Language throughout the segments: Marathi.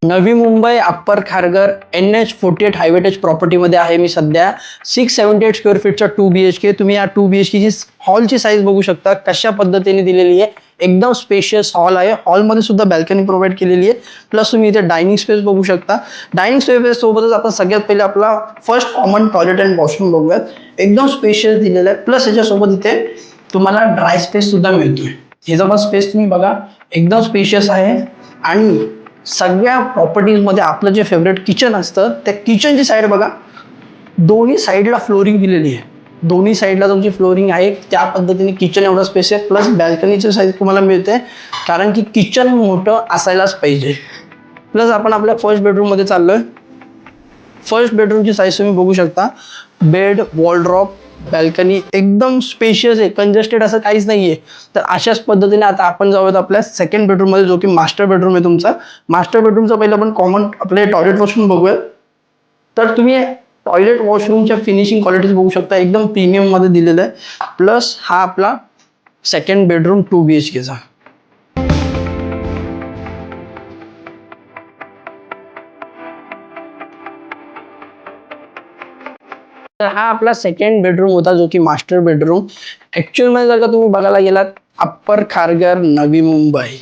Navi Mumbai upper Kharghar NH48 highway touch प्रॉपर्टीमध्ये आहे मी सध्या. 678 स्क्वेअर फीटचा 2 BHK. तुम्ही या 2 BHK ची हॉलची साईज बघू शकता कशा पद्धतीने दिलेली आहे. एकदम स्पेशियस हॉल आहे. हॉलमध्ये सुद्धा बॅल्कनी प्रोव्हाइड केलेली आहे. प्लस तुम्ही इथे डायनिंग स्पेस बघू शकता. डायनिंग स्पेस सोबतच आपण सगळ्यात पहिले आपला first common toilet and washroom बघूयात. एकदम स्पेशियस दिलेलं आहे. प्लस याच्यासोबत इथे तुम्हाला ड्राय स्पेस सुद्धा मिळतोय. हे जो स्पेस तुम्ही बघा एकदम स्पेशियस आहे. आणि सगळ्या प्रॉपर्टीजमध्ये आपलं जे फेवरेट किचन असतं त्या किचनची साईड बघा, दोन्ही साईडला फ्लोरिंग दिलेली आहे. दोन्ही साईडला तुमची फ्लोरिंग आहे. त्या पद्धतीने किचन एवढं स्पेस आहे. प्लस बॅल्कनीची साईज तुम्हाला मिळते, कारण की किचन मोठं असायलाच पाहिजे. प्लस आपण आपल्या फर्स्ट बेडरूममध्ये चाललोय. फर्स्ट बेडरूमची साईज तुम्ही बघू शकता. बेड, वॉलड्रॉप, बॅल्कनी एकदम स्पेशियस आहे. कंजेस्टेड असं काहीच नाहीये. तर अशाच पद्धतीने आता आपण जाऊयात आपल्या सेकंड बेडरूम मध्ये, जो की मास्टर बेडरूम आहे तुमचा. मास्टर बेडरूमचा पहिलं आपण कॉमन आपले टॉयलेट वॉशरूम बघूयात. तर तुम्ही टॉयलेट वॉशरूमच्या फिनिशिंग क्वालिटीज बघू शकता. एकदम प्रीमियम मध्ये दिलेलं आहे. प्लस हा आपला सेकंड बेडरूम 2 BHK चा. तर हा आपला सेकंड बेडरूम होता, जो की मास्टर बेडरूम. ऍक्च्युअल में जर का तुम्ही बघायला गेलात, अप्पर खारघर नवी मुंबई,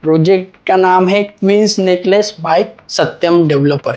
प्रोजेक्ट का नाम है queen's necklace by Satyam developer.